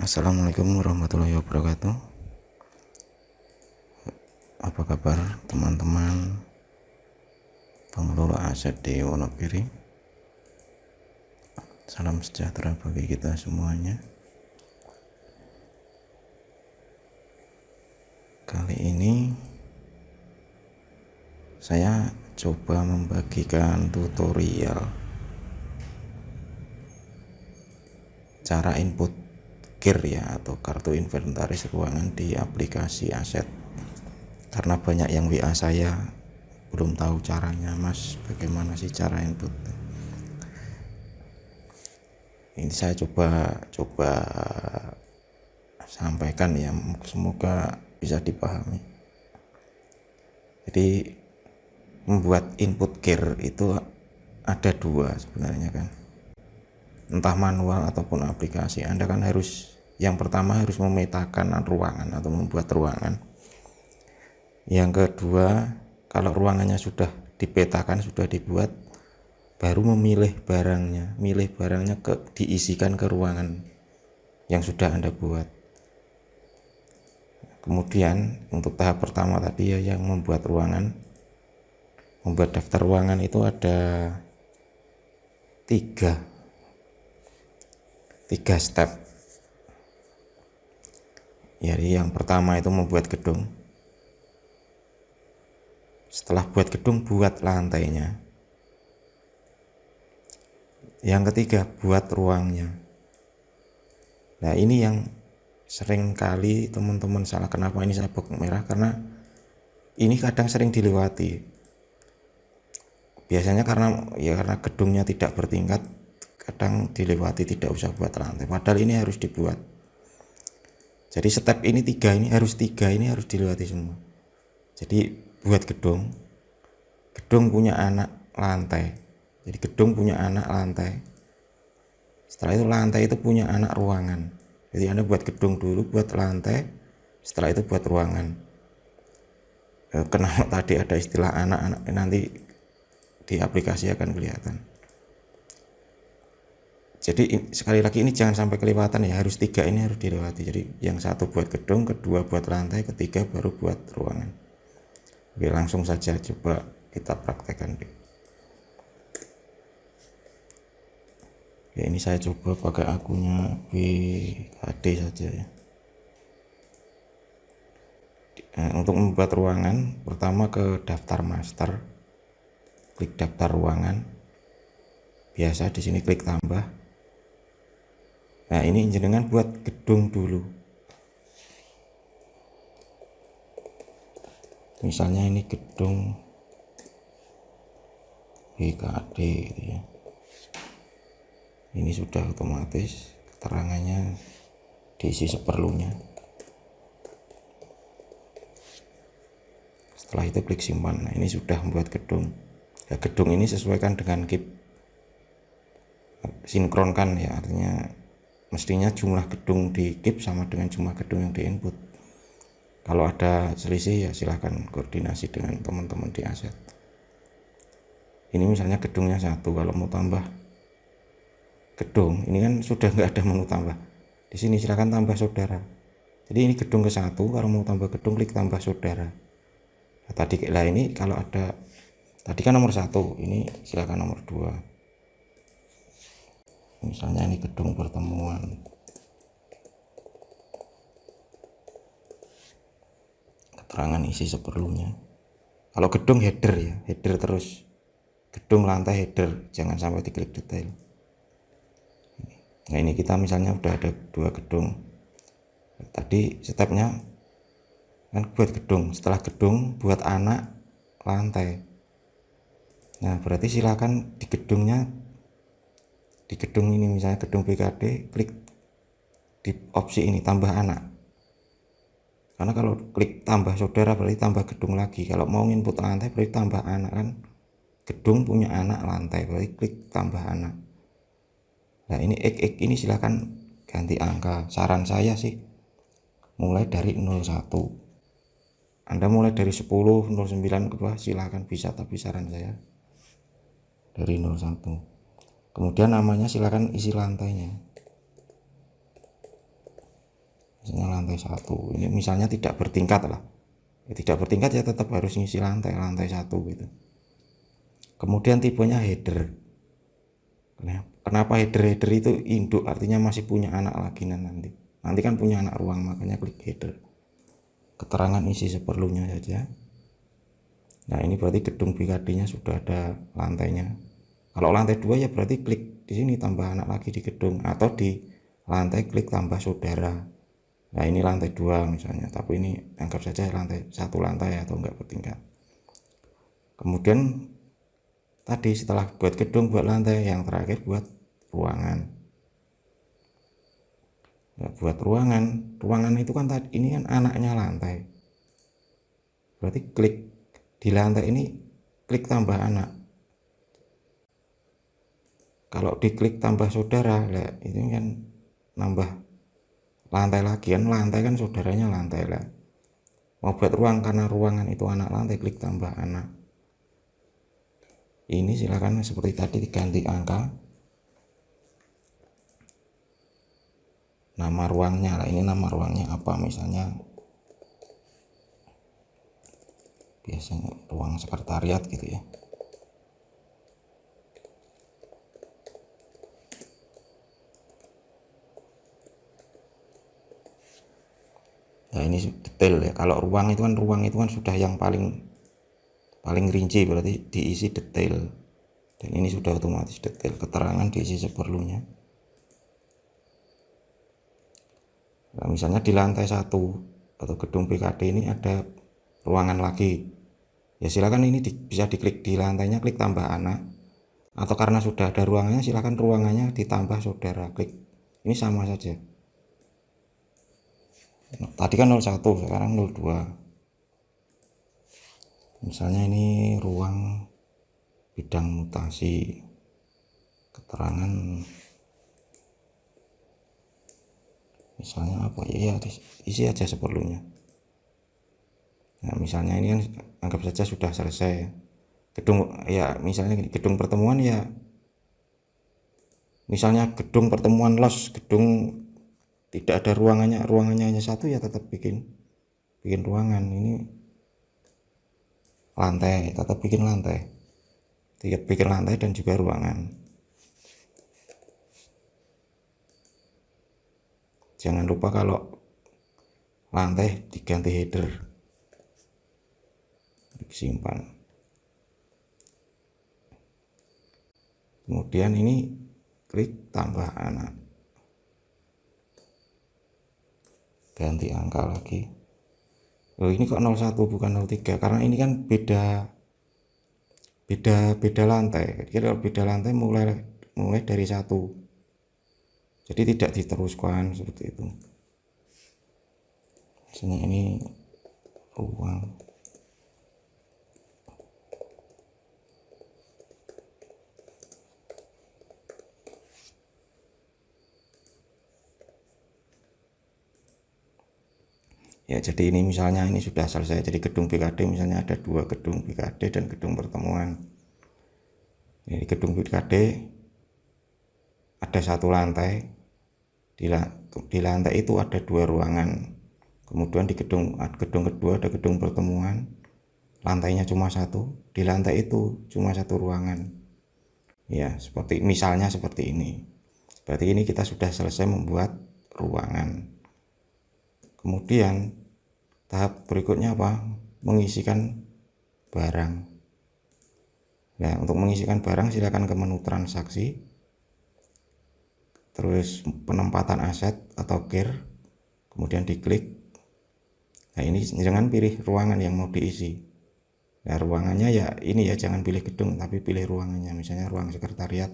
Assalamualaikum warahmatullahi wabarakatuh. Apa kabar teman-teman pengelola aset di Wonogiri? Salam sejahtera bagi kita semuanya. Kali ini saya coba membagikan tutorial cara input KIR ya, atau kartu inventaris ruangan di aplikasi aset. Karena banyak yang WA saya belum tahu caranya, Mas, bagaimana sih cara input. Ini saya coba sampaikan ya, semoga bisa dipahami. Jadi membuat input KIR itu ada dua sebenarnya kan, entah manual ataupun aplikasi. Anda kan yang pertama harus memetakan ruangan atau membuat ruangan. Yang kedua, kalau ruangannya sudah dipetakan, sudah dibuat, baru milih barangnya diisikan ke ruangan yang sudah Anda buat. Kemudian untuk tahap pertama tadi ya, yang membuat daftar ruangan itu ada tiga step. Jadi yang pertama itu membuat gedung. Setelah buat gedung, buat lantainya. Yang ketiga, buat ruangnya. Nah, ini yang sering kali teman-teman salah. Kenapa ini saya blok merah? Karena ini kadang sering dilewati. Biasanya karena gedungnya tidak bertingkat, kadang dilewati, tidak usah buat lantai. Padahal ini harus dibuat. Jadi step ini tiga ini harus dilewati semua. Jadi buat gedung punya anak lantai. Jadi gedung punya anak lantai. Setelah itu lantai itu punya anak ruangan. Jadi Anda buat gedung dulu, buat lantai, setelah itu buat ruangan. Kenapa tadi ada istilah anak-anak, nanti di aplikasi akan kelihatan. Jadi sekali lagi ini jangan sampai kelewatan ya, tiga ini harus dilewati. Jadi yang satu buat gedung, kedua buat lantai, ketiga baru buat ruangan. Oke, langsung saja coba kita praktekkan. Oke, ini saya coba pakai akunnya BKD saja ya. Untuk membuat ruangan, pertama ke daftar master, klik daftar ruangan. Biasa di sini klik tambah. Nah, ini jenengan buat gedung dulu. Misalnya ini gedung BKD gitu ya. Ini sudah otomatis keterangannya diisi seperlunya. Setelah itu klik simpan. Nah, ini sudah membuat gedung. Ya, gedung ini sesuaikan dengan KIP, sinkronkan ya, artinya mestinya jumlah gedung di KIP sama dengan jumlah gedung yang di input. Kalau ada selisih ya silahkan koordinasi dengan teman-teman di aset. Ini misalnya gedungnya 1, kalau mau tambah gedung, ini kan sudah nggak ada menu tambah. Di sini silahkan tambah saudara. Jadi ini gedung ke 1, kalau mau tambah gedung klik tambah saudara. Nah, ini kalau ada, tadi kan nomor 1, ini silahkan nomor 2. Misalnya ini gedung pertemuan. Keterangan isi seperlunya. Kalau gedung header ya, header terus. Gedung lantai header, jangan sampai diklik detail. Nah, ini kita misalnya udah ada 2 gedung. Tadi stepnya kan buat gedung, setelah gedung buat anak lantai. Nah, berarti silakan di gedung ini misalnya gedung BKD, klik di opsi ini tambah anak. Karena kalau klik tambah saudara berarti tambah gedung lagi. Kalau mau input lantai berarti tambah anak kan. Gedung punya anak lantai, berarti klik tambah anak. Nah, ini ini silakan ganti angka. Saran saya sih mulai dari 01. Anda mulai dari 10, 09 ke bawah silakan bisa, tapi saran saya dari 01. Kemudian namanya silakan isi lantainya. misalnya lantai 1, ini misalnya tidak bertingkat lah, tidak bertingkat ya tetap harus ngisi lantai 1 gitu. Kemudian tipenya header. Kenapa header itu induk, artinya masih punya anak lagi nanti kan punya anak ruang, makanya klik header. Keterangan isi seperlunya saja. Nah ini berarti gedung BKD nya sudah ada lantainya. Kalau lantai 2 ya berarti klik di sini tambah anak lagi di gedung, atau di lantai klik tambah saudara. Nah ini lantai 2 misalnya, tapi ini anggap saja lantai 1 lantai atau enggak bertingkat. Kemudian tadi setelah buat gedung, buat lantai, yang terakhir buat ruangan. Nah, buat ruangan itu kan tadi ini kan anaknya lantai, berarti klik di lantai ini, klik tambah anak. Kalau diklik tambah saudara, lah ini kan nambah lantai lagi, kan lantai kan saudaranya lantai lah. Mau buat ruang, karena ruangan itu anak lantai, klik tambah anak. Ini silakan seperti tadi diganti angka, nama ruangnya lah. Ini nama ruangnya apa, misalnya biasanya ruang sekretariat gitu ya. Nah ini detail ya. Kalau ruang itu kan sudah yang paling rinci, berarti diisi detail. Dan ini sudah otomatis detail, keterangan diisi seperlunya. Nah, misalnya di lantai 1 atau gedung BKD ini ada ruangan lagi, ya silakan ini bisa diklik di lantainya, klik tambah anak, atau karena sudah ada ruangannya silakan ruangannya ditambah saudara, klik. Ini sama saja. Nah, tadi kan 01, sekarang 02. Misalnya ini ruang bidang mutasi, keterangan misalnya apa ya, isi aja seperlunya. Nah misalnya ini kan anggap saja sudah selesai gedung ya, misalnya gedung pertemuan ya, misalnya gedung pertemuan los, gedung tidak ada ruangannya hanya 1 ya tetap bikin ruangan. Ini lantai, tetap bikin lantai dan juga ruangan. Jangan lupa kalau lantai diganti header, disimpan. Kemudian ini klik tambah anak, ganti angka lagi. Oh ini kok 01 bukan 03, karena ini kan beda lantai. Jadi kalau beda lantai mulai dari 1, jadi tidak diteruskan seperti itu. Misalnya ini ruang ya, jadi ini misalnya ini sudah selesai. Jadi gedung BKD misalnya ada 2 gedung BKD dan gedung pertemuan. Ini gedung BKD ada 1 lantai, di lantai itu ada 2 ruangan. Kemudian di gedung kedua ada gedung pertemuan, lantainya cuma 1, di lantai itu cuma 1 ruangan. Ya seperti misalnya seperti ini. Berarti ini kita sudah selesai membuat ruangan. Kemudian tahap berikutnya apa? Mengisikan barang. Nah, untuk mengisikan barang silakan ke menu transaksi, terus penempatan aset atau kir, kemudian diklik. Nah ini jangan pilih ruangan yang mau diisi. Nah ruangannya ya ini ya, jangan pilih gedung tapi pilih ruangannya, misalnya ruang sekretariat.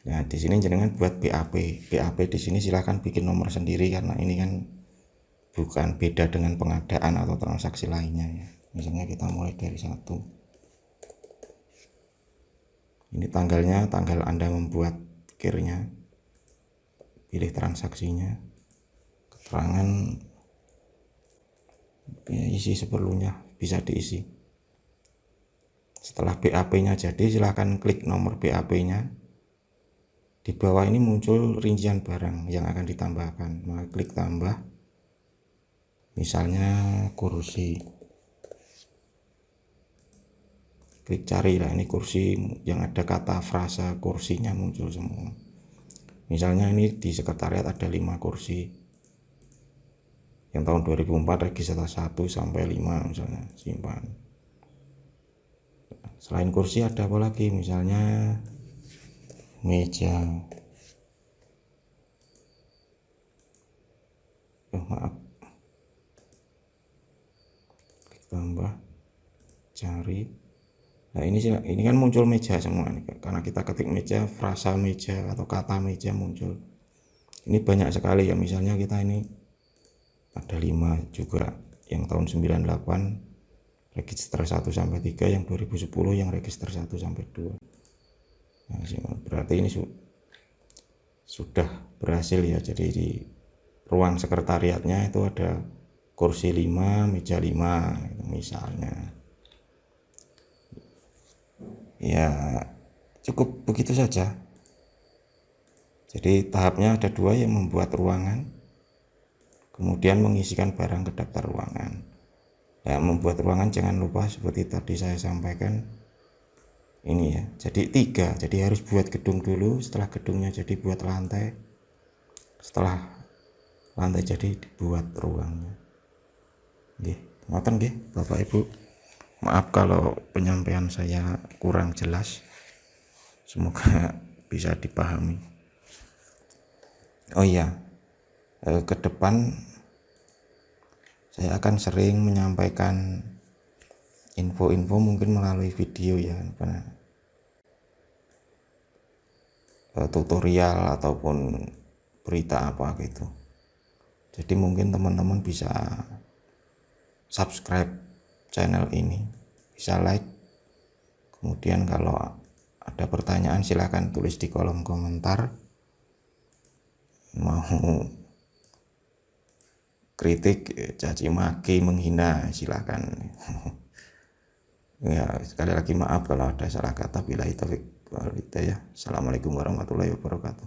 Nah di sini jenengan buat BAP di sini silahkan bikin nomor sendiri, karena ini kan bukan beda dengan pengadaan atau transaksi lainnya ya. Misalnya kita mulai dari 1. Ini tanggalnya, tanggal Anda membuat kirnya, pilih transaksinya, keterangan ya, isi seperlunya bisa diisi. Setelah BAP nya jadi silahkan klik nomor BAP nya, Di bawah ini muncul rincian barang yang akan ditambahkan, maka klik tambah, misalnya kursi, klik cari lah, ini kursi yang ada kata frasa kursinya muncul semua. Misalnya ini di sekretariat ada 5 kursi yang tahun 2004, register 1 sampai 5 misalnya, simpan. Selain kursi ada apa lagi, misalnya meja, maaf, klik tambah, cari. Nah ini kan muncul meja semua nih, karena kita ketik meja, frasa meja atau kata meja muncul. Ini banyak sekali ya, misalnya kita ini ada 5 juga, yang tahun 98 register 1 sampai 3, yang 2010 yang register 1 sampai 2. Nah, berarti ini sudah berhasil ya. Jadi di ruang sekretariatnya itu ada kursi 5, meja 5 misalnya. Ya cukup begitu saja. Jadi tahapnya ada 2, yang membuat ruangan, kemudian mengisikan barang ke daftar ruangan. Ya, membuat ruangan jangan lupa seperti tadi saya sampaikan ini ya, jadi 3, jadi harus buat gedung dulu, setelah gedungnya jadi buat lantai, setelah lantai jadi dibuat ruangnya. Nggih, ngoten nggih Bapak Ibu. Maaf kalau penyampaian saya kurang jelas, semoga bisa dipahami. Oh iya, ke depan saya akan sering menyampaikan info-info mungkin melalui video ya, tutorial ataupun berita apa gitu. Jadi mungkin teman-teman bisa subscribe channel ini, bisa like, kemudian kalau ada pertanyaan silahkan tulis di kolom komentar, mau kritik, caci maki, menghina silahkan. Ya sekali lagi maaf kalau ada salah kata. Billahi taufik wal hidayah. Assalamualaikum warahmatullahi wabarakatuh.